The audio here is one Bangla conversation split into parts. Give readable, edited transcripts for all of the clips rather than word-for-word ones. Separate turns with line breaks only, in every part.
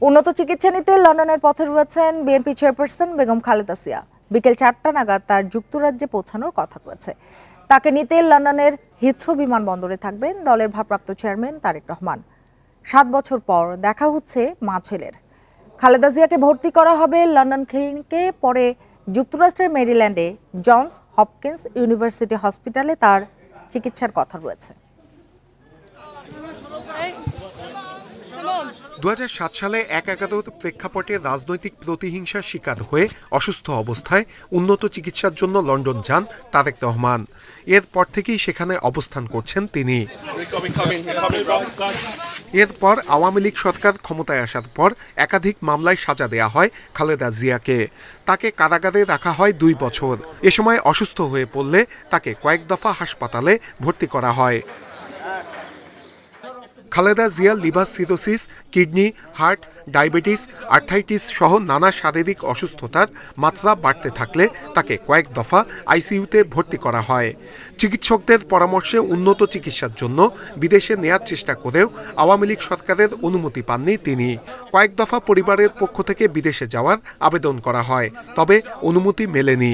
উন্নত চিকিৎসা নিতে লন্ডনের পথে রয়েছেন বিএনপি চেয়ারপারসন বেগম খালেদা জিয়া। বিকেল 4টা নাগাদ তার যুক্তরাজ্যে পৌঁছানোর কথা রয়েছে। তাকে নিতে লন্ডনের হিথ্রো বিমানবন্দরে থাকবেন দলের ভারপ্রাপ্ত চেয়ারম্যান তারেক রহমান। 7 বছর পর দেখা হচ্ছে মা ছেলের। খালেদা জিয়াকে ভর্তি করা হবে লন্ডন ক্লিনিকে, পরে যুক্তরাষ্ট্রের মেরিল্যান্ডে জনস হপকিন্স ইউনিভার্সিটি হসপিটালে তার চিকিৎসার কথা রয়েছে।
2007 সালে একাধারে প্রেক্ষাপটে রাজনৈতিক প্রতিহিংসার শিকার হয়ে অসুস্থ অবস্থায় উন্নত চিকিৎসার জন্য লন্ডন যান তারেক রহমান। এরপর থেকেই সেখানে অবস্থান করছেন তিনি। এরপর আওয়ামী লীগ সরকার ক্ষমতায় আসার পর একাধিক মামলায় সাজা দেয়া হয় খালেদা জিয়াকে। তাকে কারাগারে রাখা হয় 2 বছর। এ সময় অসুস্থ হয়ে পড়লে তাকে কয়েক দফা হাসপাতালে ভর্তি করা হয়। Khaleda Zia liver cirrhosis, kidney, heart, diabetes, arthritis সহ নানা শারীরিক অসুস্থতার মাত্রা বাড়তে থাকলে তাকে কয়েক দফা আইসিইউতে ভর্তি করা হয়। চিকিৎসকদের পরামর্শে উন্নত চিকিৎসার জন্য বিদেশে নেয়ার চেষ্টা করেও আওয়ামী লীগ সরকারের অনুমতি পাননি তিনি। কয়েক দফা পরিবারের পক্ষ থেকে বিদেশে যাওয়ার আবেদন করা হয়, তবে অনুমতি মেলেনি।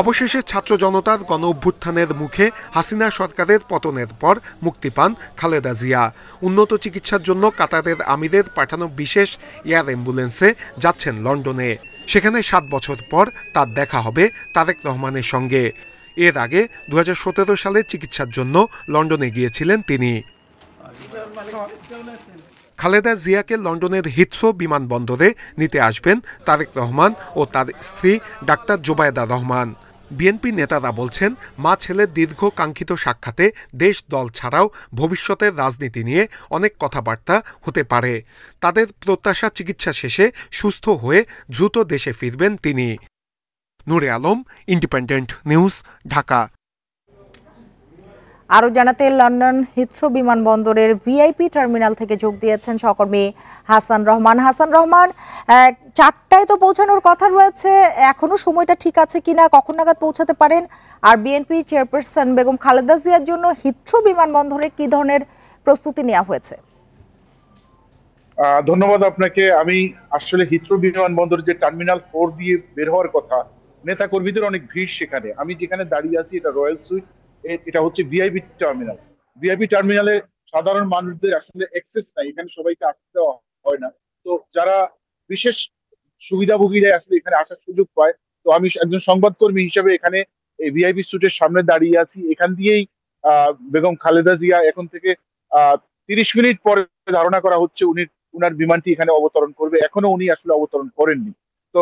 অবশেষে ছাত্র জনতার গণ অভ্যুত্থানের মুখে হাসিনা সরকারের পতনের পর মুক্তি পান খালেদা জিয়া। উন্নত চিকিৎসার জন্য কাতারের আমিরের পাঠানো বিশেষ এয়ার অ্যাম্বুলেন্সে যাচ্ছেন লন্ডনে। সেখানে 7 বছর পর তার দেখা হবে তারেক রহমানের সঙ্গে। এর আগে 2017 সালে চিকিৎসার জন্য লন্ডনে গিয়েছিলেন তিনি। খালেদা জিয়াকে লন্ডনের হিথ্রো বিমানবন্দরে নিতে আসবেন তারেক রহমান ও তার স্ত্রী ডাক্তার জোবায়েদা রহমান। বিএনপি নেতারা বলছেন, মা ছেলের দীর্ঘ কাঙ্ক্ষিত সাক্ষাতে দেশ দল ছাড়াও ভবিষ্যতের রাজনীতি নিয়ে অনেক কথাবার্তা হতে পারে। তাদের প্রত্যাশা চিকিৎসা শেষে সুস্থ হয়ে দ্রুত দেশে ফিরবেন তিনি। নূরে আলম, ইন্ডিপেন্ডেন্ট নিউজ, ঢাকা।
আরও জানাতে লন্ডন হিথ্রো বিমানবন্দরের ভিআইপি টার্মিনাল থেকে যোগ দিয়েছেন সহকর্মী হাসান রহমান। হাসান রহমান, 4টায় তো পৌঁছানোর কথা রয়েছে, এখনো সময়টা ঠিক আছে কিনা, কখন নাগাদ পৌঁছাতে পারেন? আর বিএনপি চেয়ারপারসন বেগম খালেদা জিয়ার জন্য হিথ্রো বিমানবন্দরে কি ধরনের প্রস্তুতি নেওয়া হয়েছে?
ধন্যবাদ আপনাকে। আমি আসলে হিথ্রো বিমানবন্দর যে টার্মিনাল 4 দিয়ে বের হওয়ার কথা, নেতা কর্মীদের অনেক ভিড় সেখানে। আমি যেখানে দাঁড়িয়ে আছি এটা রয়্যাল সুইট, এটা হচ্ছে ভিআইপি টার্মিনাল। ভিআইপি টার্মিনালে সাধারণ মানুষদের আসলে অ্যাক্সেস নাই, এখানে সবাইকে আসতে দেওয়া হয় না। তো যারা বিশেষ সুবিধাভোগীরা আসলে এখানে আসার সুযোগ পায়। তো আমি একজন সংবাদকর্মী হিসেবে এখানে এই ভিআইপি সুইটের সামনে দাঁড়িয়ে আছি। এখান দিয়েই বেগম খালেদা জিয়া এখন থেকে 30 মিনিট পরে ধারণা করা হচ্ছে উনার বিমানটি এখানে অবতরণ করবে। এখনো উনি আসলে অবতরণ করেননি। তো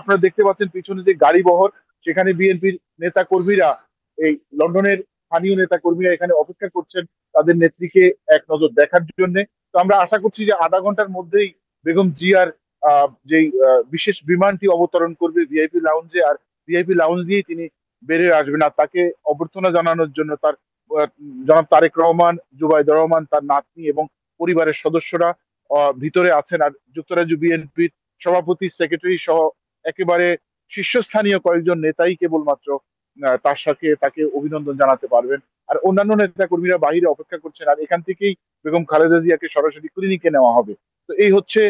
আপনারা দেখতে পাচ্ছেন পিছনে যে গাড়ি বহর, সেখানে বিএনপির নেতা কর্মীরা, এই লন্ডনের স্থানীয় নেতা কর্মীরা এখানে অপেক্ষা করছেন তাদের নেত্রীকে এক নজর দেখার জন্য। তো আমরা আশা করছি যে আধা ঘন্টার মধ্যেই বেগম জিয়ার যেই বিশেষ বিমানটি অবতরণ করবে ভিআইপি লাউঞ্জে, আর ভিআইপি লাউঞ্জ দিয়ে তিনি বেরিয়ে আসবেন। আর তাকে অভ্যর্থনা জানানোর জন্য তার জনাব তারেক রহমান, জুবাইদা রহমান, তার নাতনি এবং পরিবারের সদস্যরা ভিতরে আছেন। আর যুক্তরাজ্য বিএনপির সভাপতি, সেক্রেটারি সহ একেবারে শীর্ষস্থানীয় কয়েকজন নেতাই কেবলমাত্র তাকে অভিনন্দন জানাতে পারবেন। আর অন্যান্য নেতা কর্মীরা বাহিরে অপেক্ষা করছেন। আর এখান থেকেই বেগম খালেদা জিয়াকে সরাসরি ক্লিনিকে নেওয়া হবে। তো এই হচ্ছে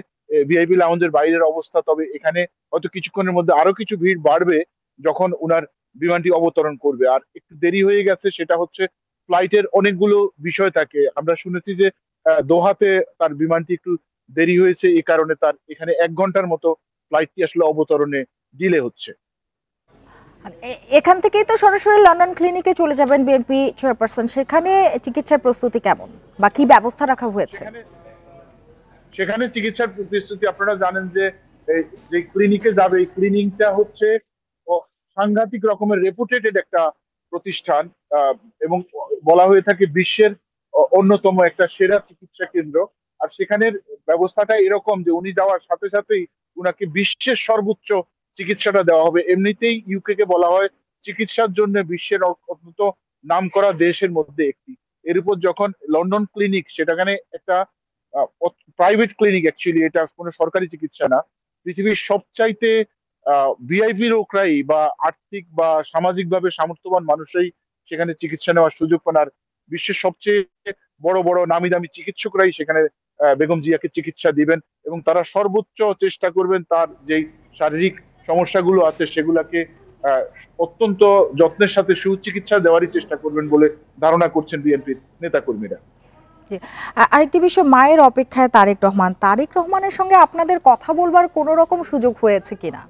ভিআইপি লাউঞ্জের বাইরের অবস্থা। তবে এখানে হয়তো কিছুক্ষণের মধ্যে আরো কিছু ভিড় বাড়বে যখন উনার বিমানটি অবতরণ করবে। আর একটু দেরি হয়ে গেছে, সেটা হচ্ছে ফ্লাইটের অনেকগুলো বিষয় থাকে। আমরা শুনেছি যে দোহাতে তার বিমানটি একটু দেরি হয়েছে, এই কারণে তার এখানে 1 ঘন্টার মতো ফ্লাইটটি আসলে অবতরণে ডিলে হচ্ছে।
এখান থেকেই তো সরাসরি লন্ডন ক্লিনিকে চলে যাবেন বিএনপি চেয়ারপারসন, সেখানে চিকিৎসার প্রস্তুতি কেমন বা কি ব্যবস্থা রাখা হয়েছে?
সেখানে চিকিৎসার প্রস্তুতি আপনারা জানেন যে যে ক্লিনিকে যাবে, এই ক্লিনিকটা হচ্ছে সাংঘাতিক রকমের রেপুটেটেড একটা প্রতিষ্ঠান, এবং বলা হয়ে থাকে বিশ্বের অন্যতম একটা সেরা চিকিৎসা কেন্দ্র। আর সেখানের ব্যবস্থাটা এরকম যে উনি যাওয়ার সাথে সাথেই উনাকে বিশ্বের সর্বোচ্চ চিকিৎসাটা দেওয়া হবে। এমনিতেই ইউকে কে বলা হয় চিকিৎসার জন্য বিশ্বের অত্যন্ত নামকরা দেশের মধ্যে একটি। এর উপর যখন লন্ডন ক্লিনিক, সেটাখানে একটা প্রাইভেট ক্লিনিক, অ্যাকচুয়ালি এটা কোনো সরকারি চিকিৎসা না। পৃথিবীর সবচাইতে ভিআইপি লোকরাই বা আর্থিক বা সামাজিক ভাবে সামর্থ্যবান মানুষরাই সেখানে চিকিৎসা নেওয়ার সুযোগ পান। আর বিশ্বের সবচেয়ে বড় বড় নামি দামি চিকিৎসকরাই সেখানে বেগম জিয়াকে চিকিৎসা দিবেন এবং তারা সর্বোচ্চ চেষ্টা করবেন তার যেই শারীরিক সমস্যাগুলো আছে সেগুলাকে আহ, অত্যন্ত যত্নের সাথে সুচিকিৎসা দেওয়ারই চেষ্টা করবেন বলে ধারণা করছেন বিএনপির নেতাকর্মীরা।
জি। আরেকটি বিষয়, মায়ের অপেক্ষায় তারেক রহমানের সঙ্গে আপনাদের কথা বলবার কোনো রকম সুযোগ হয়েছে কিনা,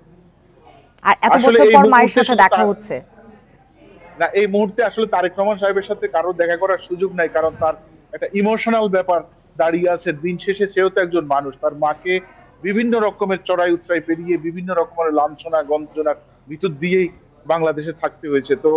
আর এত
আসলে
বছর
এই
পর মায়ের
মুহূর্তে
সাথে
শুধু
দেখা হচ্ছে?
না, এই মুহূর্তে আসলে তারেক রহমান সাহেবের সাথে কারো দেখা করার সুযোগ নাই, কারণ তার একটা ইমোশনাল ব্যাপার দাঁড়িয়ে আছে। দিন শেষে সেও তো একজন মানুষ, তার মাকে বিভিন্ন রকমের চড়াই উতরাই পেরিয়ে বিভিন্ন রকমের লাঞ্ছনা গঞ্জনার ভিতর দিয়েই বাংলাদেশে থাকতে হয়েছে। তো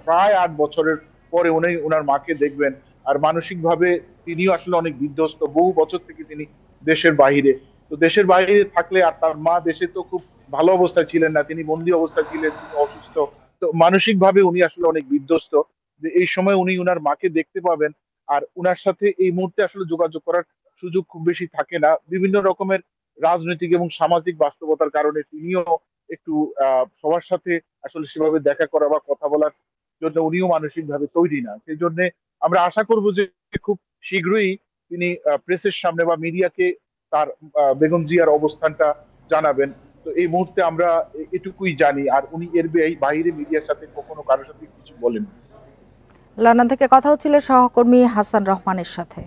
প্রায় 8 বছরের পরে উনি ওনার মাকে দেখবেন। আর মানসিক ভাবে তিনিও আসলে অনেক বিধ্বস্ত, বহু বছর থেকে তিনি দেশের বাইরে। তো দেশের বাইরে থাকলে, আর তার মা দেশে তো খুব ভালো অবস্থায় ছিলেন না, তিনি বন্দি অবস্থায় ছিলেন, তিনি অসুস্থ। তো মানসিক ভাবে উনি আসলে অনেক বিধ্বস্ত, যে এই সময় উনি উনার মাকে দেখতে পাবেন। আর উনার সাথে এই মুহূর্তে আসলে যোগাযোগ করার সুযোগ খুব বেশি থাকে না, বিভিন্ন রকমের রাজনৈতিক এবং সামাজিক বাস্তবতার কারণে তিনিও একটু সবার সাথে আসলে সেভাবে দেখা করা বা কথা বলার জন্য উনিও মানসিক ভাবে তৈরি না। সেই জন্য আমরা আশা করব যে খুব শীঘ্রই তিনি প্রেসের সামনে বা মিডিয়াকে তার বেগম জিয়ার অবস্থানটা জানাবেন। তো এই মুহূর্তে আমরা এটুকুই জানি, আর উনি এর বাইরে মিডিয়ার সাথে কখনো কারোর সাথে কিছু বলেন।
লন্ডন থেকে কথা হচ্ছিল সহকর্মী হাসান রহমানের সাথে।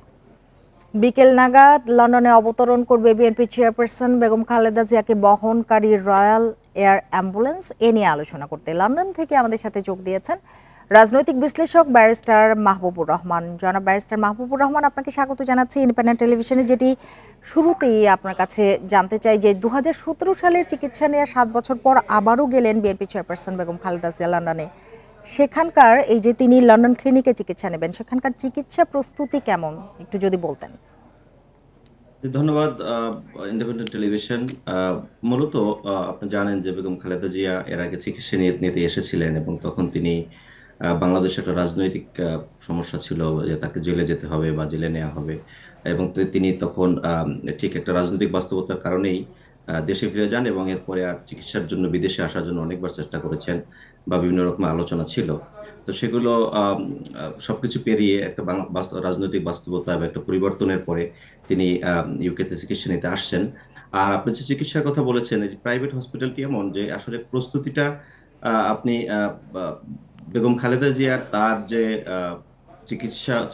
বিকেল নাগাদ লন্ডনে অবতরণ করবে বিএনপি চেয়ারপারসন বেগম খালেদা জিয়াকে বহনকারী রয়্যাল এয়ার অ্যাম্বুলেন্স। এ নিয়ে আলোচনা করতে লন্ডন থেকে আমাদের সাথে যোগ দিয়েছেন রাজনৈতিক বিশ্লেষক ব্যারিস্টার মাহবুবুর রহমান। জনাব ব্যারিস্টার মাহবুবুর রহমান, আপনাকে স্বাগত জানাচ্ছি ইন্ডিপেন্ডেন্ট টেলিভিশনে। যেটি শুরুতেই আপনার কাছে জানতে চাই যে 2017 সালে চিকিৎসা নেওয়ার 7 বছর পর আবারও গেলেন বিএনপি চেয়ারপারসন বেগম খালেদা জিয়া লন্ডনে। সেখানকার এই যে তিনি লন্ডন ক্লিনিকে চিকিৎসা নেবেন, সেখানকার চিকিৎসা প্রস্তুতি কেমন একটু যদি বলতেন।
ধন্যবাদ ইন্ডিপেন্ডেন্ট টেলিভিশন। মূলত আপনি জানেন যে বেগম খালেদা জিয়া এর আগে চিকিৎসা নিতে এসেছিলেন এবং তখন তিনি বাংলাদেশে একটা রাজনৈতিক সমস্যা ছিল যে তাকে জেলে যেতে হবে বা জেলে নেওয়া হবে, এবং তিনি তখন ঠিক একটা রাজনৈতিক বাস্তবতার কারণেই দেশে ফিরে যান এবং এরপরে আর চিকিৎসার জন্য বিদেশে আসার জন্য অনেকবার চেষ্টা করেছেন বা বিভিন্ন রকম আলোচনা ছিল। তো সেগুলো সবকিছু পেরিয়ে একটা রাজনৈতিক বাস্তবতা বা একটা পরিবর্তনের পরে তিনি ইউকেতে চিকিৎসা নিতে আসছেন। আর আপনি যে চিকিৎসার কথা বলেছেন, এই প্রাইভেট হসপিটালটি এমন যে আসলে প্রস্তুতিটা আপনি বেগম খালেদা জিয়ার তার যে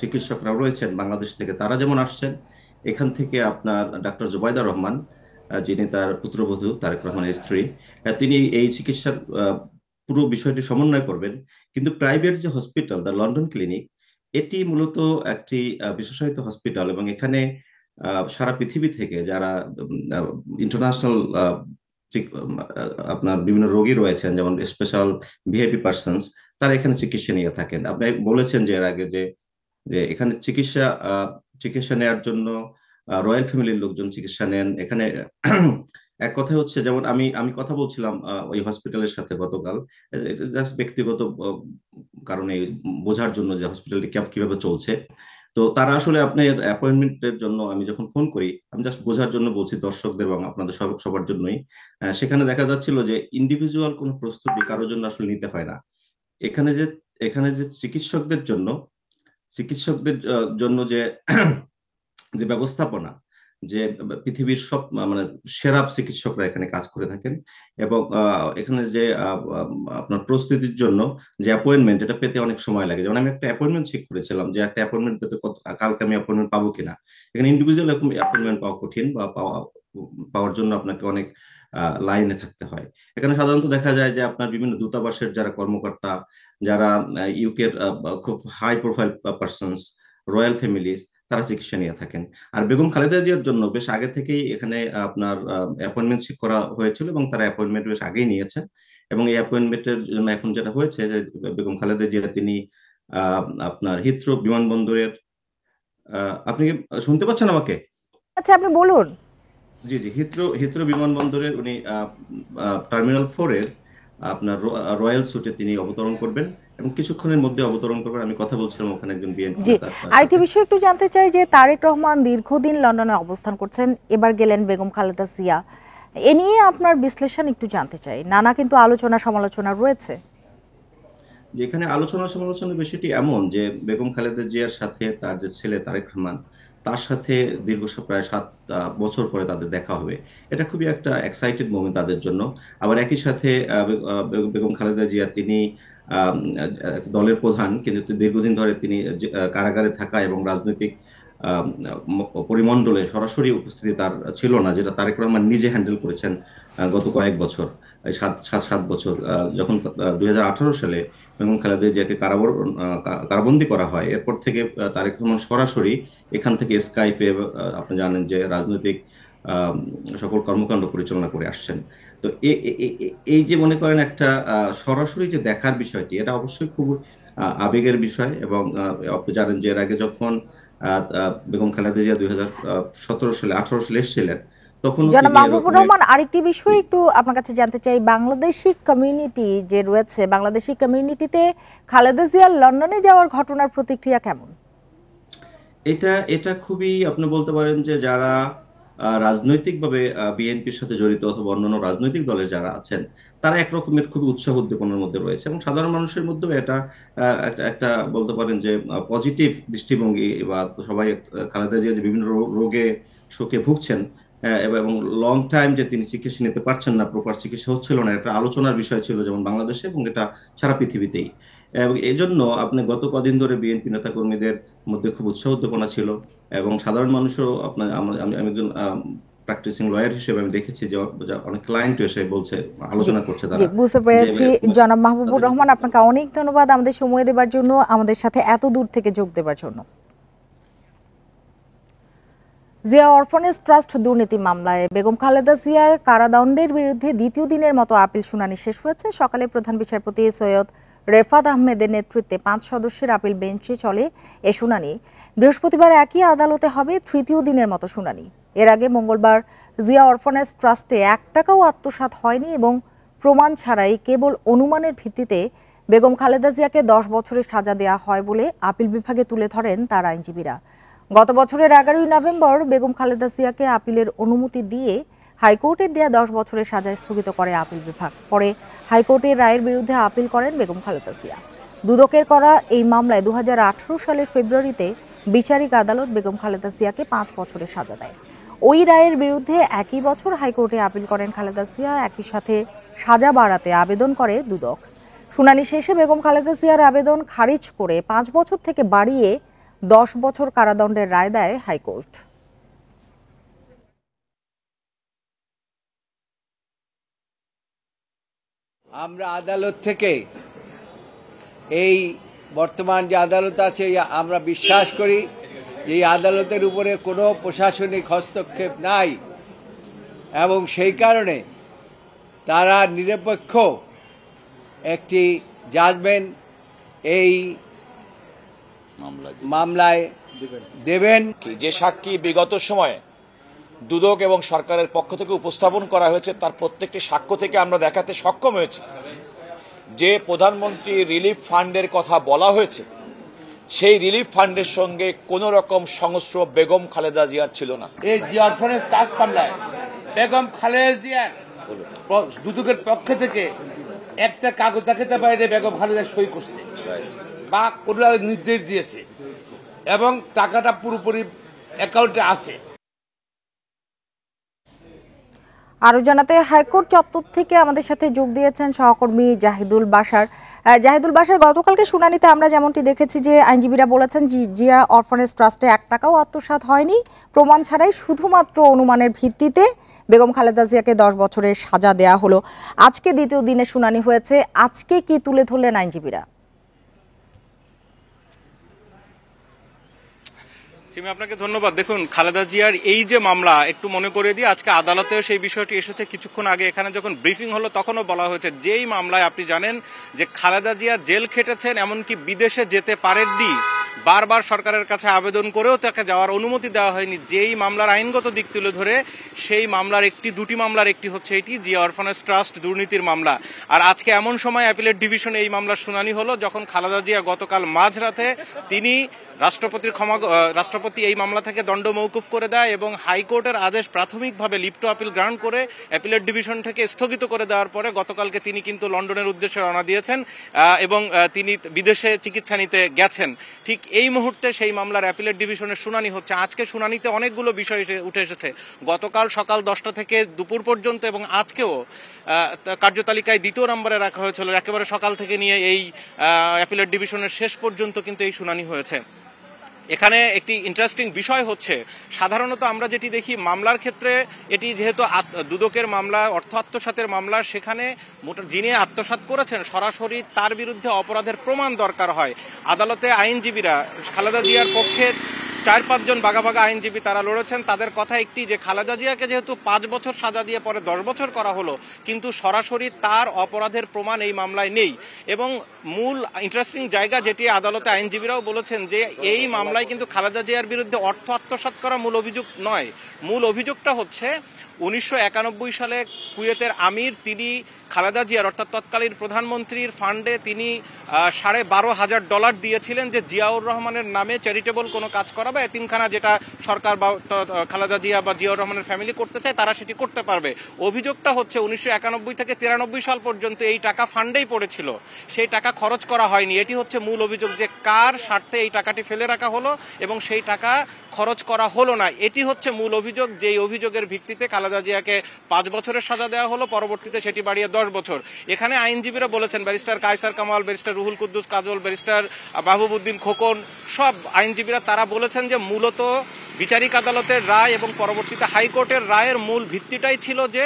চিকিৎসকরা রয়েছেন বাংলাদেশ থেকে, তারা যেমন আসছেন, এখান থেকে আপনার ডাক্তার জুবাইদা রহমান, যিনি তার পুত্রবধূ তারেক রহমানের স্ত্রী, তিনি এই চিকিৎসার পুরো বিষয়টি সমন্বয় করবেন। কিন্তু প্রাইভেট যে হসপিটাল দ্য লন্ডন ক্লিনিক, এটি মূলত একটি বিশেষায়িত হসপিটাল এবং এখানে সারা পৃথিবী থেকে যারা ইন্টারন্যাশনাল আপনার বিভিন্ন রোগী রয়েছেন, যেমন স্পেশাল ভিআইপি পার্সনস, তারা এখানে চিকিৎসা নিয়ে থাকেন। আপনি বলেছেন যে এর আগে যে যে এখানে চিকিৎসা নেওয়ার জন্য রয়্যাল ফ্যামিলির লোকজন চিকিৎসা নেন এখানে। এক কথা হচ্ছে, যেমন আমি কথা বলছিলাম ওই হসপিটালের সাথে গতকাল, জাস্ট ব্যক্তিগত কারণে বোঝার জন্য যে হসপিটালটি কিভাবে চলছে। তো তারা আসলে আপনার অ্যাপয়েন্টমেন্টের জন্য আমি যখন ফোন করি, আমি জাস্ট বোঝার জন্য বলছি দর্শকদের এবং আপনাদের সবার জন্যই, সেখানে দেখা যাচ্ছিল যে ইন্ডিভিজুয়াল কোনো প্রস্তুতি কারোর জন্য আসলে নিতে হয় না। এখানে যে চিকিৎসকদের জন্য যে যে ব্যবস্থাপনা, যে পৃথিবীর সব মানে সেরা চিকিৎসকরা এখানে কাজ করে থাকেন, এবং এখানে যে আপনার প্রস্তুতির জন্য যে অ্যাপয়েন্টমেন্ট, এটা পেতে অনেক সময় লাগে। যেমন আমি একটা অ্যাপয়েন্টমেন্ট চেক করেছিলাম যে একটা অ্যাপয়েন্টমেন্ট পেতে কালকে আমি অ্যাপয়েন্টমেন্ট পাবো কিনা। এখানে ইন্ডিভিজুয়াল অ্যাপয়েন্টমেন্ট পাওয়া কঠিন, বা পাওয়ার জন্য আপনাকে অনেক লাইনে থাকতে হয়। এখানে সাধারণত দেখা যায় যে আপনার বিভিন্ন দূতাবাসের যারা কর্মকর্তা, যারা ইউকের খুব high profile persons, royal families, তারা চিকিৎসা নিয়ে থাকেন। আর বেগম খালেদা জিয়ার জন্য বেশ আগে থেকেই এখানে আপনার অ্যাপয়েন্টমেন্ট ঠিক করা হয়েছিল এবং তারা অ্যাপয়েন্টমেন্ট বেশ আগেই নিয়েছেন। এবং এই অ্যাপয়েন্টমেন্টের জন্য এখন যেটা হয়েছে যে বেগম খালেদা জিয়া তিনি আপনার হিথ্রো বিমানবন্দরের, আপনি কি শুনতে পাচ্ছেন আমাকে?
আচ্ছা, আপনি বলুন।
জি জি, হিথ্রো বিমানবন্দরের উনি টার্মিনাল 4-এর আপনার রয়্যাল সুটে তিনি অবতরণ করবেন এবং কিছুক্ষণের মধ্যে অবতরণ করবেন। আমি কথা বলছিলাম ওখানে একজন বিএনপি
জি,
নেতার
আরেকটি
সাথে।
বিষয় একটু জানতে চাই যে তারেক রহমান দীর্ঘদিন লন্ডনে অবস্থান করছেন, এবার গেলেন বেগম খালেদা জিয়া। এ নিয়ে আপনার বিশ্লেষণ একটু জানতে চাই। নানা কিন্তু আলোচনা সমালোচনা রয়েছে।
যে এখানে আলোচনা সমালোচনার বিষয়টি এমন যে বেগম খালেদা জিয়ার সাথে তার যে ছেলে তারেক রহমান, তার সাথে দীর্ঘ প্রায় 7 বছর পরে তাদের দেখা হবে। এটা খুবই একটা এক্সাইটেড মোমেন্ট তাদের জন্য। আবার একই সাথে বেগম খালেদা জিয়া তিনি দলের প্রধান, কিন্তু দীর্ঘদিন ধরে তিনি কারাগারে থাকা এবং রাজনৈতিক পরিমণ্ডলে সরাসরি উপস্থিতি তার ছিল না, যেটা তারেক রহমান নিজে হ্যান্ডেল করেছেন গত কয়েক বছর, 7 বছর। যখন 2018 সালে বেগম খালেদা জিয়াকে কারাবন্দী করা হয়, এরপর থেকে তারেক রহমান সরাসরি এখান থেকে স্কাইপে, আপনি জানেন যে রাজনৈতিক সকল কর্মকাণ্ড পরিচালনা করে আসছেন। তো এই যে মনে করেন একটা সরাসরি যে দেখার বিষয়টি, এটা অবশ্যই খুব আবেগের বিষয়। এবং আপনি জানেন যে এর আগে যখন বেগম খালেদা জিয়া 2017 সালে 18 সালে এসেছিলেন, তখন
জনাব মাহবুবুর রহমান, আরেকটি বিষয় একটু আপনার কাছে জানতে চাই। বাংলাদেশি কমিউনিটি যে রয়েছে, বাংলাদেশি কমিউনিটিতে খালেদা জিয়ার লন্ডনে যাওয়ার ঘটনার প্রতিক্রিয়া কেমন?
এটা খুবই, আপনি বলতে পারেন যে যারা রাজনৈতিকভাবে বিএনপির সাথে জড়িত অথবা অন্যান্য রাজনৈতিক দলের যারা আছেন, তারা একরকমের খুবই উৎসাহ উদ্দীপনার মধ্যে রয়েছে, এবং সাধারণ মানুষের মধ্যেও এটা একটা বলতে পারেন যে পজিটিভ দৃষ্টিভঙ্গি। বা সবাই খালেদা জিয়া যে বিভিন্ন রোগে শোকে ভুগছেন, এবং লং টাইম যে তিনি চিকিৎসা নিতে পারছেন না, প্রপার চিকিৎসা হচ্ছিল না, এটা আলোচনার বিষয় ছিল যেমন বাংলাদেশে, এবং এটা সারা পৃথিবীতেই। এবং এই জন্য আপনি গত কদিন ধরে বিএনপি নেতাকর্মীদের মধ্যে খুব উৎসাহ উদ্দীপনা ছিল, এবং সাধারণ মানুষও আপনার, আমি একজন প্র্যাকটিসিং লয়ার হিসেবে আমি দেখেছি যে অনেক ক্লায়েন্ট এসে বলছে, আলোচনা করছে তারা।
বুঝতে পেরেছি। জনাব মাহবুবুর রহমান, আপনাকে অনেক ধন্যবাদ আমাদের সময় দেবার জন্য, আমাদের সাথে এত দূর থেকে যোগ দেবার জন্য। জিয়া অরফানেজ ট্রাস্ট দুর্নীতি মামলায় বেগম খালেদা জিয়ার কারাদণ্ডের বিরুদ্ধে দ্বিতীয় দিনের মতো আপিল শুনানি শেষ হয়েছে। সকালে প্রধান বিচারপতি সৈয়দ রেফাত আহমেদের নেতৃত্বে 5 সদস্যের আপিল বেঞ্চে চলে এ শুনানি। বৃহস্পতিবার একই আদালতে হবে তৃতীয় দিনের মতো শুনানি। এর আগে মঙ্গলবার জিয়া অরফানেজ ট্রাস্টে 1 টাকাও আত্মসাৎ হয়নি এবং প্রমাণ ছাড়াই কেবল অনুমানের ভিত্তিতে বেগম খালেদা জিয়াকে 10 বছরের সাজা দেওয়া হয় বলে আপিল বিভাগে তুলে ধরেন তার আইনজীবীরা। গত বছরের 11ই নভেম্বর বেগম খালেদা জিয়াকে আপিলের অনুমতি দিয়ে হাইকোর্টের দেয়া 10 বছরের সাজা স্থগিত করে আপিল বিভাগ। পরে হাইকোর্টের রায়ের বিরুদ্ধে আপিল করেন বেগম খালেদা জিয়া। দুদকের করা এই মামলায় 2018 সালের ফেব্রুয়ারিতে বিচারিক আদালত বেগম খালেদা জিয়াকে 5 বছরের সাজা দেয়। ওই রায়ের বিরুদ্ধে একই বছর হাইকোর্টে আপিল করেন খালেদা জিয়া। একই সাথে সাজা বাড়াতে আবেদন করে দুদক। শুনানি শেষে বেগম খালেদা জিয়ার আবেদন খারিজ করে 5 বছর থেকে বাড়িয়ে 10 বছর কারাদণ্ডের রায় দেয় হাইকোর্ট।
আমরা আদালত থেকে এই বর্তমান যে আদালত আছে, আমরা বিশ্বাস করি এই আদালতের উপরে কোনো প্রশাসনিক হস্তক্ষেপ নাই, এবং সেই কারণে তারা নিরপেক্ষ একটি জাজমেন্ট এই মামলায় দেবেন।
যে সাক্ষী বিগত সময়ে দুদক এবং সরকারের পক্ষ থেকে উপস্থাপন করা হয়েছে, তার প্রত্যেকটি সাক্ষ্য থেকে আমরা দেখাতে সক্ষম হয়েছি যে প্রধানমন্ত্রী রিলিফ ফান্ডের কথা বলা হয়েছে, সেই রিলিফ ফান্ডের সঙ্গে কোন রকম সংস্রব বেগম খালেদা জিয়ার ছিল না।
এই জিয়া অরফানেজ ট্রাস্ট মামলায় বেগম খালেদা জিয়ার দুদকের পক্ষ থেকে একটা কাগজ দেখাতে পারে বেগম খালেদা সই করছে বা কোন নির্দেশ দিয়েছে, এবং টাকাটা পুরোপুরি অ্যাকাউন্টে আছে।
আরো জানাতে হাইকোর্ট চত্বর থেকে আমাদের সাথে যোগ দিয়েছেন সহকর্মী জাহিদুল বাশার। জাহিদুল বাশার, গতকালকে শুনানিতে আমরা যেমনটি দেখেছি যে আইনজীবীরা বলেছেন জিয়া অরফানেজ ট্রাস্টে 1 টাকাও আত্মসাৎ হয়নি, প্রমাণ ছাড়াই শুধুমাত্র অনুমানের ভিত্তিতে বেগম খালেদা জিয়াকে 10 বছরের সাজা দেয়া হলো। আজকে দ্বিতীয় দিনে শুনানি হয়েছে, আজকে কি তুলে ধরলেন আইনজীবীরা?
সিমি, আপনাকে ধন্যবাদ। দেখুন, খালেদা জিয়ার এই যে মামলা, একটু মনে করে দিয়ে আজকে আদালতেও সেই বিষয়টি এসেছে। কিছুক্ষণ আগে এখানে যখন ব্রিফিং হলো তখনও বলা হয়েছে যেই মামলায় আপনি জানেন যে খালেদা জিয়া জেল খেটেছেন, এমনকি বিদেশে যেতে পারেননি, বারবার সরকারের কাছে আবেদন করেও তাকে যাওয়ার অনুমতি দেওয়া হয়নি। যেই মামলার আইনগত দিক তুলে ধরে সেই মামলার দুটি মামলার একটি হচ্ছে এটি জিয়া অরফানেজ ট্রাস্ট দুর্নীতির মামলা। আর আজকে এমন সময় অ্যাপিলেট ডিভিশনে এই মামলার শুনানি হলো যখন খালেদা জিয়া গতকাল মাঝরাতে তিনি রাষ্ট্রপতি এই মামলা থেকে দণ্ড মওকুফ করে দেয় এবং হাইকোর্টের আদেশ প্রাথমিকভাবে লিভ টু আপিল গ্রান্ট করে অ্যাপিলেট ডিভিশন থেকে স্থগিত করে দেওয়ার পরে গতকালকে তিনি কিন্তু লন্ডনের উদ্দেশ্যে রওনা দিয়েছেন এবং তিনি বিদেশে চিকিৎসা নিতে গেছেন। ঠিক এই মুহূর্তে সেই মামলার অ্যাপিলেট ডিভিশনের শুনানি হচ্ছে। আজকে শুনানিতে অনেকগুলো বিষয় উঠে এসেছে। গতকাল সকাল 10টা থেকে দুপুর পর্যন্ত এবং আজকেও কার্যতালিকায় 2 নম্বরে রাখা হয়েছিল। একেবারে সকাল থেকে নিয়ে এই অ্যাপিলেট ডিভিশনের শেষ পর্যন্ত কিন্তু এই শুনানি হয়েছে। এখানে একটি ইন্টারেস্টিং বিষয় হচ্ছে, সাধারণত আমরা যেটি দেখি মামলার ক্ষেত্রে, এটি যেহেতু দুদকের মামলা, অর্থ আত্মসাতের মামলা, সেখানে যিনি আত্মসাৎ করেছেন সরাসরি তার বিরুদ্ধে অপরাধের প্রমাণ দরকার হয়। আদালতে আইনজীবীরা খালেদা জিয়ার পক্ষে 4-5 জন বাঘা আইনজীবী তারা লড়েছেন। তাদের কথা একটি যে খালেদা জিয়াকে যেহেতু 5 বছর সাজা দিয়ে পরে 10 বছর করা হলো, কিন্তু সরাসরি তার অপরাধের প্রমাণ এই মামলায় নেই। এবং মূল ইন্টারেস্টিং জায়গা যেটি আদালতে আইনজীবীরাও বলেছেন যে এই মামলায় কিন্তু খালেদা জিয়ার বিরুদ্ধে অর্থ আত্মসাৎ করা মূল অভিযোগ নয়। মূল অভিযোগটা হচ্ছে 1991 সালে কুয়েতের আমির তিনি খালেদা জিয়ার অর্থাৎ তৎকালীন প্রধানমন্ত্রীর ফান্ডে তিনি $12,500 দিয়েছিলেন যে জিয়াউর রহমানের নামে চ্যারিটেবল কোনো কাজ করা বা এতিমখানা, যেটা সরকার বা খালেদা জিয়া বা জিয়াউর রহমানের ফ্যামিলি করতে চায় তারা সেটি করতে পারবে। অভিযোগটা হচ্ছে 1991 থেকে 93 সাল পর্যন্ত এই টাকা ফান্ডেই পড়েছিল, সেই টাকা খরচ করা হয়নি। এটি হচ্ছে মূল অভিযোগ যে কার স্বার্থে এই টাকাটি ফেলে রাখা হলো এবং সেই টাকা খরচ করা হলো না। এটি হচ্ছে মূল অভিযোগ, যেই অভিযোগের ভিত্তিতে খালেদা জিয়াকে 5 বছরের সাজা দেওয়া হলো, পরবর্তীতে সেটি বাড়িয়ে 10 বছর। এখানে আইনজীবীরা বলেছেন, ব্যারিস্টার কায়সার কামাল, ব্যারিস্টার রুহুল কুদ্দুস কাজল, ব্যারিস্টার মাহবুবউদ্দিন খোকন, সব আইনজীবীরা তারা বলেছেন যে মূলত বিচারিক আদালতের রায় এবং পরবর্তীতে হাইকোর্টের রায়ের মূল ভিত্তিটাই ছিল যে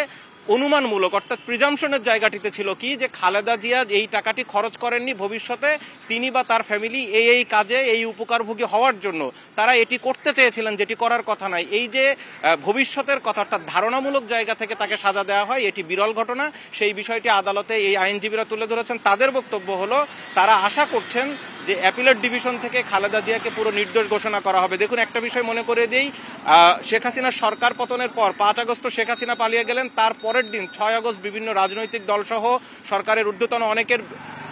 অনুমানমূলক, অর্থাৎ প্রিজাম্পশনের জায়গাটিতে ছিল কি যে খালেদা জিয়া এই টাকাটি খরচ করেননি ভবিষ্যতে তিনি বা তার ফ্যামিলি এই কাজে এই উপকারভোগী হওয়ার জন্য তারা এটি করতে চেয়েছিলেন, যেটি করার কথা নয়। এই যে ভবিষ্যতের কথা, অর্থাৎ ধারণামূলক জায়গা থেকে তাকে সাজা দেওয়া হয়, এটি বিরল ঘটনা। সেই বিষয়টি আদালতে এই আইনজীবীরা তুলে ধরেছেন। তাদের বক্তব্য হলো তারা আশা করছেন যে অ্যাপিলেট ডিভিশন থেকে খালেদা জিয়াকে পুরো নির্দোষ ঘোষণা করা হবে। দেখুন, একটা বিষয় মনে করে দিই, শেখ হাসিনার সরকার পতনের পর 5 আগস্ট শেখ হাসিনা পালিয়ে গেলেন, তার পরের দিন 6 আগস্ট বিভিন্ন রাজনৈতিক দলসহ সরকারের ঊর্ধ্বতন অনেকের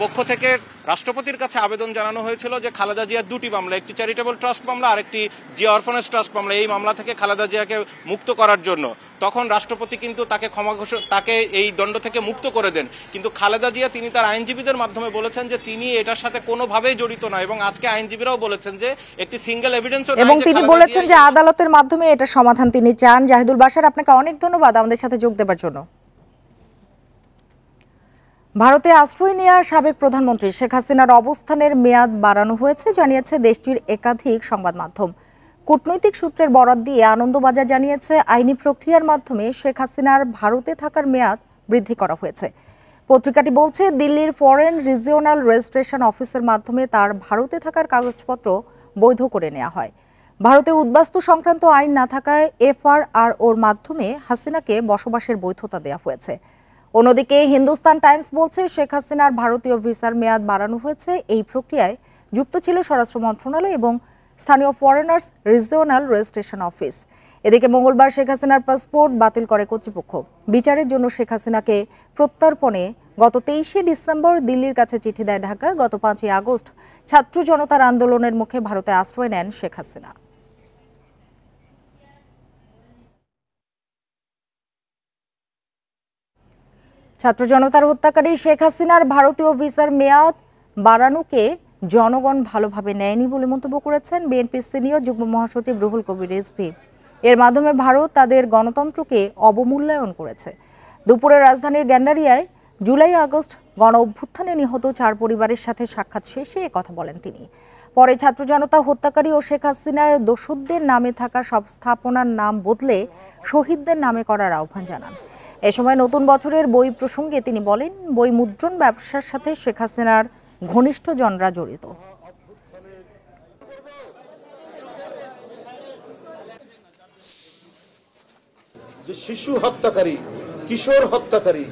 পক্ষ থেকে রাষ্ট্রপতির কাছে আবেদন জানানো হয়েছিল যে খালেদা জিয়ার 2টি মামলা, একটি চ্যারিটেবল ট্রাস্ট মামলা আর একটি জিয়া অরফানেজ ট্রাস্ট মামলা, এই মামলা থেকে খালেদা জিয়াকে মুক্ত করার জন্য। তখন রাষ্ট্রপতি কিন্তু তাকে এই দণ্ড থেকে মুক্ত করে দেন। কিন্তু খালেদা জিয়া তিনি তার আইনজীবীদের মাধ্যমে বলেছেন যে তিনি এটার সাথে কোনোভাবেই জড়িত নয় এবং আজকে আইনজীবীরাও বলেছেন যে একটি সিঙ্গেল এভিডেন্সও নাই,
এবং তিনি বলেছেন যে আদালতের মাধ্যমে এটা সমাধান তিনি চান। জাহিদুল বাশার, আপনাকে অনেক ধন্যবাদ আমাদের সাথে যোগ দেওয়ার জন্য। ভারতে আশ্রয় নেওয়া সাবেক প্রধানমন্ত্রী শেখ হাসিনার অবস্থানের মেয়াদ বাড়ানো হয়েছে জানিয়েছে দেশটির একাধিক সংবাদ মাধ্যম। কূটনৈতিক সূত্রের বরাত দিয়ে আনন্দবাজার জানিয়েছে আইনি প্রক্রিয়ার মাধ্যমে শেখ হাসিনার ভারতে থাকার মেয়াদ বৃদ্ধি করা হয়েছে। পত্রিকাটি বলছে দিল্লির ফরেন রিজিওনাল রেজিস্ট্রেশন অফিসের মাধ্যমে তার ভারতে থাকার কাগজপত্র বৈধ করে নেওয়া হয়। ভারতে উদ্বাস্তু সংক্রান্ত আইন না থাকায় FRROর মাধ্যমে হাসিনাকে বসবাসের বৈধতা দেওয়া হয়েছে। অন্যদিকে হিন্দুস্তান টাইমস বলছে শেখ হাসিনার ভারতীয় ভিসার মেয়াদ বাড়ানো হয়েছে। এই প্রক্রিয়ায় যুক্ত ছিল স্বরাষ্ট্র মন্ত্রণালয় এবং স্থানীয় ফরেনার্স রিজিওনাল রেজিস্ট্রেশন অফিস। এদিকে মঙ্গলবার শেখ হাসিনার পাসপোর্ট বাতিল করে কর্তৃপক্ষ। বিচারের জন্য শেখ হাসিনাকে প্রত্যর্পণে গত 23শে ডিসেম্বর দিল্লির কাছে চিঠি দেয় ঢাকা। গত 5ই আগস্ট ছাত্র জনতার আন্দোলনের মুখে ভারতে আশ্রয় নেন শেখ হাসিনা। ছাত্র জনতার হত্যাকারী শেখ হাসিনার ভারতীয় ভিসার মেয়াদ বাড়ানোকে জনগণ ভালোভাবে নেয়নি বলে মন্তব্য করেছেন বিএনপির সিনিয়র যুগ্ম মহাসচিব রুহুল কবির রিজভী। এর মাধ্যমে ভারত তাদের গণতন্ত্রকে অবমূল্যায়ন করেছে। দুপুরে রাজধানীর গ্যান্ডারিয়ায় জুলাই আগস্ট গণ অভ্যুত্থানে নিহত 4 পরিবারের সাথে সাক্ষাৎ শেষে কথা বলেন তিনি। পরে ছাত্র জনতা হত্যাকারী ও শেখ হাসিনার দোসরদের নামে থাকা সব স্থাপনার নাম বদলে শহীদদের নামে করার আহ্বান জানান। এ সময় নতুন বছরের বই প্রসঙ্গে তিনি বলেন, বই মুদ্রণ ব্যবসার সাথে শেখ হাসিনার ঘনিষ্ঠজনরা জড়িত।
যে শিশু হত্যাকারী, কিশোর হত্যাকারী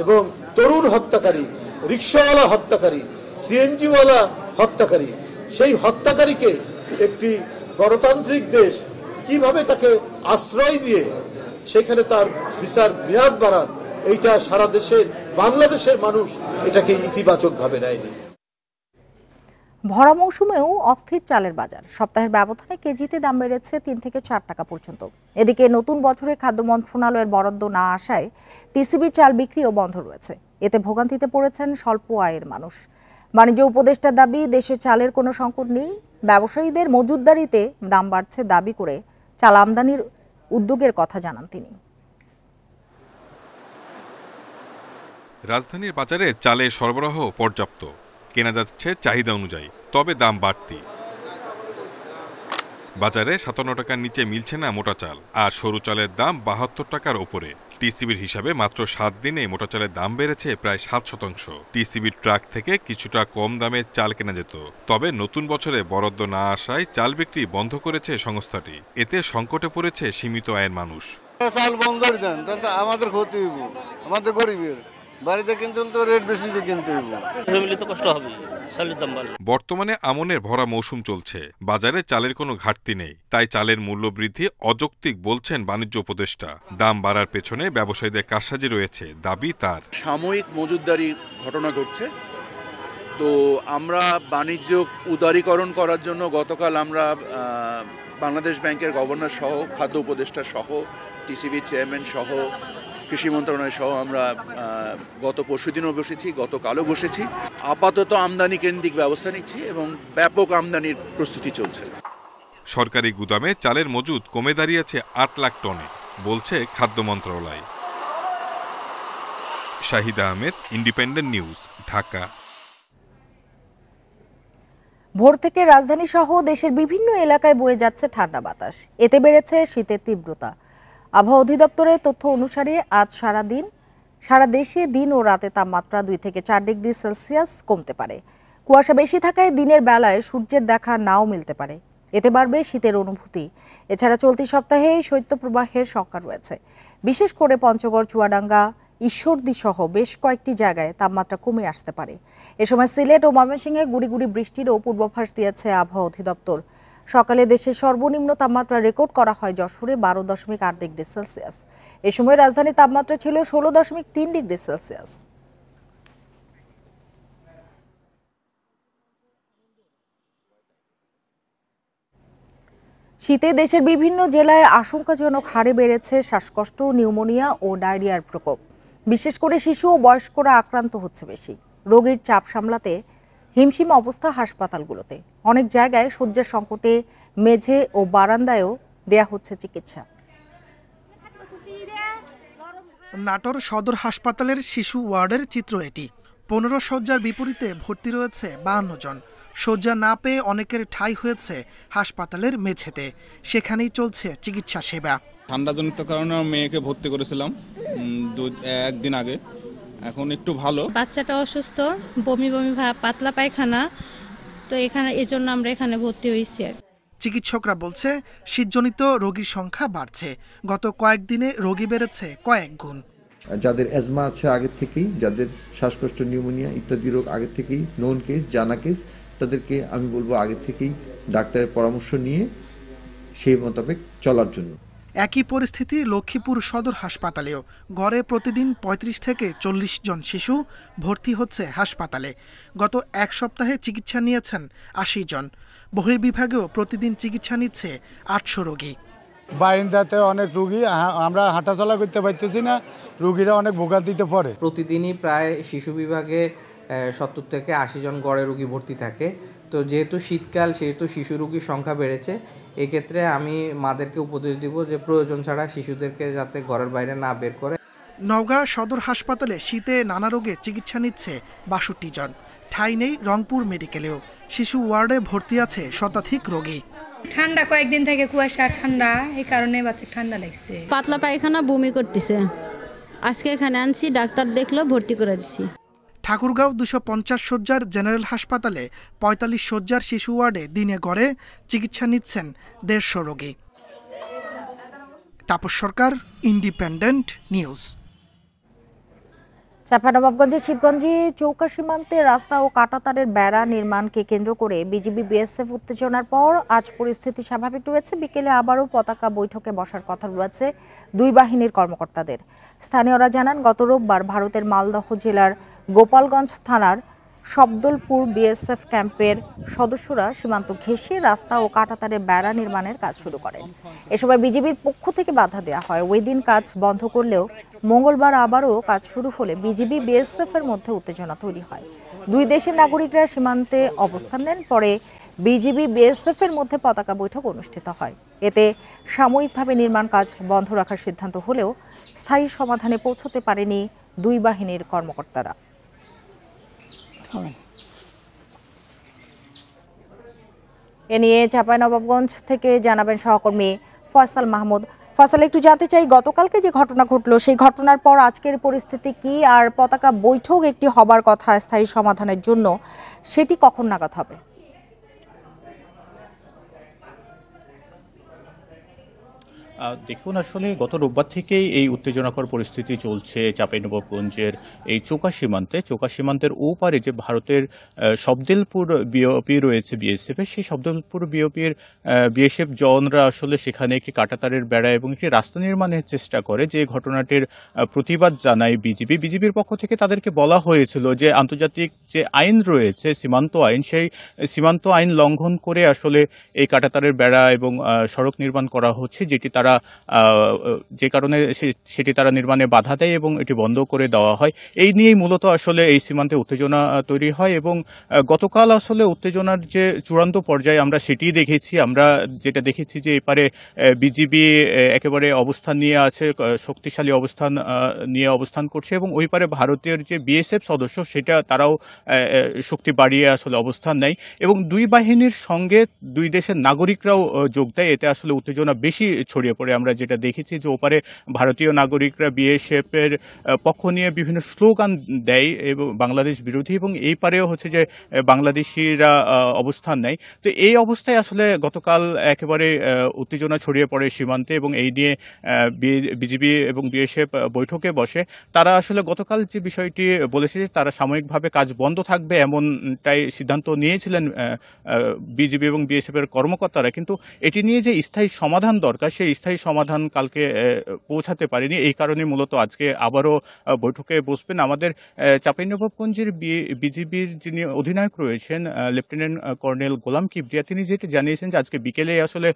এবং তরুণ হত্যাকারী, রিকশাওয়ালা হত্যাকারী, সিএনজিওয়ালা হত্যাকারী, সেই হত্যাকারীকে একটি গণতান্ত্রিক দেশ কিভাবে তাকে আশ্রয় দিয়ে সেখানে তার বিচার মেয়াদ বাড়ান, এইটা সারা দেশের বাংলাদেশের মানুষ এটাকে ইতিবাচকভাবে নেয়নি।
ভরা মৌসুমেও অস্থির চালের বাজার। সপ্তাহের ব্যবধানে কেজিতে দাম বেড়েছে 3 থেকে 4 টাকা পর্যন্ত। এদিকে নতুন বছরে খাদ্য মন্ত্রণালয়ের বরাদ্দ না আসায় টিসিবি চাল বিক্রিও বন্ধ রয়েছে। এতে ভোগান্তিতে পড়েছেন স্বল্প আয়ের মানুষ। বাণিজ্য উপদেষ্টার দাবি, দেশে চালের কোনো সংকট নেই। ব্যবসায়ীদের মজুতদারিতে দাম বাড়ছে দাবি করে চাল আমদানির উদ্যোগের কথা জানান তিনি।
রাজধানীর বাজারে চালের সরবরাহ পর্যাপ্ত, কেনা যাচ্ছে চাহিদা অনুযায়ী, তবে দাম বাড়তি। বাজারে 57 টাকার নিচে মিলছে না মোটা চাল, আর সরু চালের দাম 72 টাকার ওপরে। টিসিবির হিসাবে মাত্র 7 দিনে মোটা চালের দাম বেড়েছে প্রায় 7%। টিসিবির ট্রাক থেকে কিছুটা কম দামে চাল কেনা যেত, তবে নতুন বছরে বরাদ্দ না আসায় চাল বিক্রি বন্ধ করেছে সংস্থাটি। এতে সংকটে পড়েছে সীমিত আয়ের মানুষ।
চাল বন্ধ করে দেন, তাহলে আমাদের ক্ষতি হইব, আমাদের গরিবের বাড়িতে কিনতে হলে তো রেট বেশি দিয়ে কিনতে হইব, ফ্যামিলি তো কষ্ট হবে।
বর্তমানে আমনের ভরা মৌসুম চলছে, বাজারে চালের কোনো ঘাটতি নেই, তাই চালের মূল্য বৃদ্ধি অযৌক্তিক বলছেন বাণিজ্য উপদেষ্টা। দাম বাড়ার পেছনে ব্যবসায়ীদের কারসাজি রয়েছে, দাবি তার।
সাময়িক মজুতদারি ঘটনা ঘটছে, তো আমরা বাণিজ্য উদারীকরণ করার জন্য গতকাল আমরা বাংলাদেশ ব্যাংকের গভর্নর সহ, খাদ্য উপদেষ্টা সহ, টিসিবি চেয়ারম্যান সহ, কৃষি মন্ত্রণালয় সহ আমরা গত পরশুদিনও বসেছি, গতকালও বসেছি। আপাতত আমদানি কেন্দ্রিক ব্যবস্থা নিচ্ছি এবং ব্যাপক আমদানির প্রস্তুতি চলছে।
সরকারি গুদামে চালের মজুদ কমে দাঁড়িয়েছে 8 লাখ টনে, বলছে খাদ্য মন্ত্রণালয়। Shahid Ahmed, independent news, Dhaka.
ভোর থেকে রাজধানী সহ দেশের বিভিন্ন এলাকায় বয়ে যাচ্ছে ঠান্ডা বাতাস। এতে বেড়েছে শীতের তীব্রতা। আবহাওয়া অধিদপ্তরের তথ্য অনুসারে আজ সারা দেশে দিন ও রাতে তাপমাত্রা 2 থেকে 4 ডিগ্রি সেলসিয়াস কমতে পারে। কুয়াশা বেশি থাকায় দিনের বেলায় সূর্যের দেখা নাও মিলতে পারে। এতে বাড়বে শীতের অনুভূতি। এছাড়া চলতি সপ্তাহে শৈত্যপ্রবাহের শঙ্কা রয়েছে। বিশেষ করে পঞ্চগড়, চুয়াডাঙ্গা, ঈশ্বরদী সহ বেশ কয়েকটি জায়গায় তাপমাত্রা কমে আসতে পারে। এ সময় সিলেট ও ময়মনসিংহে গুড়ি গুড়ি বৃষ্টিরও পূর্বাভাস দিয়েছে আবহাওয়া অধিদপ্তর। সকালে দেশের সর্বনিম্ন তাপমাত্রা রেকর্ড করা হয় যশোরে 12.8 ডিগ্রি সেলসিয়াস। এ সময় রাজধানীর তাপমাত্রা ছিল 16.3 ডিগ্রি সেলসিয়াস। শীতে দেশের বিভিন্ন জেলায় আশঙ্কাজনক হারে বেড়েছে শ্বাসকষ্ট, নিউমোনিয়া ও ডায়রিয়ার প্রকোপ। বিশেষ করে শিশু ও বয়স্করা আক্রান্ত হচ্ছে বেশি। রোগীর চাপ সামলাতে হিমশিম অবস্থা হাসপাতালগুলোতে। অনেক জায়গায় শয্যার সংকটে মেঝে ও বারান্দায়ও দেয়া হচ্ছে চিকিৎসা।
নাটোর সদর হাসপাতালের শিশু ওয়ার্ডের চিত্র এটি। 15 শয্যার বিপরীতে ভর্তি রয়েছে 52 জন। শয্যা না পেয়ে অনেকের ঠাঁই হয়েছে হাসপাতালের মেঝেতে। সেখানেই চলছে চিকিৎসা সেবা।
ঠান্ডাজনিত কারণে মেয়েকে ভর্তি করেছিলাম 1 দিন আগে, এখন একটু ভালো।
বাচ্চাটা অসুস্থ, বমি বমি ভাব, পাতলা পায়খানা, তো এজন্য আমরা এখানে ভর্তি হয়েছি।
চিকিৎসকরা বলছে শীতজনিত রোগীর সংখ্যা বাড়ছে। গত কয়েকদিনে রোগী বেড়েছে কয়েক গুণ।
যাদের অ্যাজমা আছে আগে থেকেই, যাদের শ্বাসকষ্ট, নিউমোনিয়া ইত্যাদি রোগ আগে থেকেই নোন কেস, জানা কেস, তাদেরকে আমি বলবো আগে থেকেই ডাক্তারের পরামর্শ নিয়ে সেই মোতাবেক চলার জন্য।
একই পরিস্থিতি লক্ষ্মীপুর সদর হাসপাতালেও। গড়ে প্রতিদিন 35 থেকে 40 জন শিশু ভর্তি হচ্ছে হাসপাতালে। গত এক সপ্তাহে চিকিৎসা নিয়েছেন 80 জন। বহির্বিভাগেও প্রতিদিন চিকিৎসা নিচ্ছে 800 রোগী।
বারিন্দাতে অনেক রোগী, আমরা হাঁটাচলা করতে পারতেছি না, রোগীরা অনেক ভোগান্তিতে পড়ে।
প্রতিদিনই প্রায় শিশু বিভাগে 70 থেকে 80 জন গড়ে রোগী ভর্তি থাকে। তো যেহেতু শীতকাল, সেহেতু শিশু রোগীর সংখ্যা বেড়েছে। এক্ষেত্রে আমি মাদেরকে উপদেশ দিব যে প্রয়োজন ছাড়া শিশুদেরকে যাতে ঘরের বাইরে না বের করে।
নওগাঁ সদর হাসপাতালে শীতে নানা রোগে চিকিৎসা নিচ্ছে 62 জন। ঠাঁই নেই রংপুর মেডিকেলেও। শিশু ওয়ার্ডে ভর্তি আছে শতাধিক রোগী।
ঠান্ডা কয়েকদিন থেকে কুয়াশা, ঠান্ডা, এই কারণে বাচ্চা ঠান্ডা লাগছে।
পাতলা পায়খানা, বমি করতেছে। আজকে এখানে আনছি, ডাক্তার দেখলো, ভর্তি করে দিচ্ছি।
ঠাকুরগাঁও 250 শয্যার জেনারেল হাসপাতালে 45 শয্যার শিশু ওয়ার্ডে দিনে গড়ে চিকিৎসা নিচ্ছেন 150 রোগী। তাপস সরকার, ইন্ডিপেন্ডেন্ট নিউজ।
চাঁপাইনবাবগঞ্জের শিবগঞ্জে চৌকা সীমান্তে রাস্তা ও কাঁটাতারের বেড়া নির্মাণকে কেন্দ্র করে বিজিবি বিএসএফ উত্তেজনার পর আজ পরিস্থিতি স্বাভাবিক রয়েছে। বিকেলে আবারও পতাকা বৈঠকে বসার কথা রয়েছে দুই বাহিনীর কর্মকর্তাদের। স্থানীয়রা জানান, গত রোববার ভারতের মালদহ জেলার গোপালগঞ্জ থানার শব্দলপুর বিএসএফ ক্যাম্পের সদস্যরা সীমান্ত ঘেঁষে রাস্তা ও কাঁটাতারের বেড়া নির্মাণের কাজ শুরু করেন। এ সময় বিজিবির পক্ষ থেকে বাধা দেওয়া হয়। ওই দিন কাজ বন্ধ করলেও মঙ্গলবার আবারও কাজ শুরু হলে বিজিবি বিএসএফ এর মধ্যে উত্তেজনা তৈরি হয়। দুই দেশের নাগরিকরা সীমান্তে অবস্থান নেন। পরে বিজিবি বিএসএফ এর মধ্যে পতাকা বৈঠক অনুষ্ঠিত হয়। এতে সাময়িকভাবে নির্মাণ কাজ বন্ধ রাখার সিদ্ধান্ত হলেও স্থায়ী সমাধানে পৌঁছতে পারেনি দুই বাহিনীর কর্মকর্তারা। এ নিয়ে চাঁপাইনবাবগঞ্জ থেকে জানাবেন সহকর্মী ফয়সাল মাহমুদ। ফয়সাল, একটু জানতে চাই, গতকালকে যে ঘটনা ঘটলো সেই ঘটনার পর আজকের পরিস্থিতি কি, আর পতাকা বৈঠক একটি হবার কথা স্থায়ী সমাধানের জন্য, সেটি কখন নাগাদ হবে?
দেখুন, আসলে গত রোববার থেকেই এই উত্তেজনাকর পরিস্থিতি চলছে চাঁপাইনবাবগঞ্জের এই চৌকা সীমান্তের ওপারে যে ভারতের শব্দলপুর বিওপি রয়েছে বিএসএফ এর, সেই শব্দলপুর বিওপির বিএসএফ জওয়ানরা আসলে সেখানে একটি কাঁটাতারের বেড়া এবং একটি রাস্তা নির্মাণের চেষ্টা করে। যে ঘটনাটির প্রতিবাদ জানায় বিজিবির পক্ষ থেকে তাদেরকে বলা হয়েছিল যে আন্তর্জাতিক যে আইন রয়েছে সীমান্ত আইন, সেই সীমান্ত আইন লঙ্ঘন করে আসলে এই কাঁটাতারের বেড়া এবং সড়ক নির্মাণ করা হচ্ছে, যেটি তারা যে কারণে সেটি তারা নির্মাণে বাধা দেয় এবং এটি বন্ধ করে দেওয়া হয়। এই নিয়েই মূলত আসলে এই সীমান্তে উত্তেজনা তৈরি হয় এবং গতকাল আসলে উত্তেজনার যে চূড়ান্ত পর্যায়ে আমরা সেটিই দেখেছি। আমরা যেটা দেখেছি যে এপারে বিজিবি একেবারে অবস্থান নিয়ে আছে, শক্তিশালী অবস্থান নিয়ে অবস্থান করছে এবং ওই পারে ভারতের যে বিএসএফ সদস্য সেটা তারাও শক্তি বাড়িয়ে আসলে অবস্থান নেয় এবং দুই বাহিনীর সঙ্গে দুই দেশের নাগরিকরাও যোগ দেয়। এতে আসলে উত্তেজনা বেশি ছড়িয়ে পড়ে। আমরা যেটা দেখেছি যে ওপারে ভারতীয় নাগরিকরা বিএসএফ এর পক্ষ নিয়ে বিভিন্ন স্লোগান দেয় এবং বাংলাদেশ বিরোধী, এবং এই পারেও হচ্ছে যে বাংলাদেশিরা অবস্থান নেয়। তো এই অবস্থায় আসলে গতকাল একেবারে উত্তেজনা ছড়িয়ে পড়ে সীমান্তে এবং এই নিয়ে বিজিবি এবং বিএসএফ বৈঠকে বসে। তারা আসলে গতকাল যে বিষয়টি বলেছে যে তারা সাময়িকভাবে কাজ বন্ধ থাকবে এমনটাই সিদ্ধান্ত নিয়েছিলেন বিজিবি এবং বিএসএফ এর কর্মকর্তারা, কিন্তু এটি নিয়ে যে স্থায়ী সমাধান দরকার সেই স্থায়ী সমাধান কালকে পৌঁছাতে পারেনি। এই কারণে মূলত আজকে আবারও বৈঠকে বসবেন। আমাদের চাঁপাইনবাবগঞ্জের বিজিবির যিনি অধিনায়ক রয়েছেন লেফটেন্যান্ট কর্নেল গোলাম কিবরিয়া, তিনি যেটি জানিয়েছেন যে আজকে বিকেলে আসলে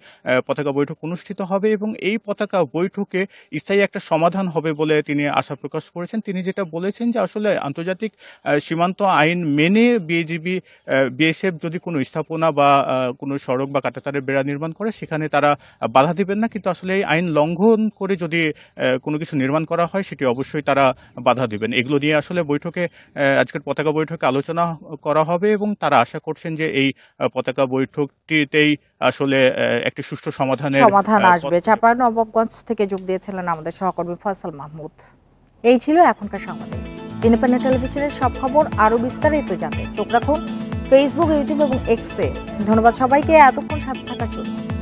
পতাকা বৈঠক অনুষ্ঠিত হবে এবং এই পতাকা বৈঠকে স্থায়ী একটা সমাধান হবে বলে তিনি আশা প্রকাশ করেছেন। তিনি যেটা বলেছেন যে আসলে আন্তর্জাতিক সীমান্ত আইন মেনে বিএসএফ যদি কোনো স্থাপনা বা কোনো সড়ক বা কাঁটাতারের বেড়া নির্মাণ করে সেখানে তারা বাধা দিবেন না, কিন্তু আসলে এই আইন লঙ্ঘন করে যদি কোনো কিছু নির্মাণ করা হয় সেটি অবশ্যই তারা বাধা দিবেন। এগুলো নিয়ে আসলে বৈঠকে আজকের পতাকা বৈঠকে আলোচনা করা হবে এবং তারা আশা করছেন যে এই পতাকা বৈঠকটিতেই আসলে একটি সুষ্ঠু সমাধান
আসবে। চাঁপাইনবাবগঞ্জ থেকে যোগ দিয়েছিলেন আমাদের সহকর্মী ফয়সাল মাহমুদ। এই ছিল এখনকার সংবাদ। ইন্ডিপেন্ডেন্ট টেলিভিশনের সব খবর আরো বিস্তারিত জানতে চোখ রাখুন ফেসবুক, ইউটিউব এবং এক্সে। ধন্যবাদ সবাইকে এতক্ষণ সাথে থাকার জন্য।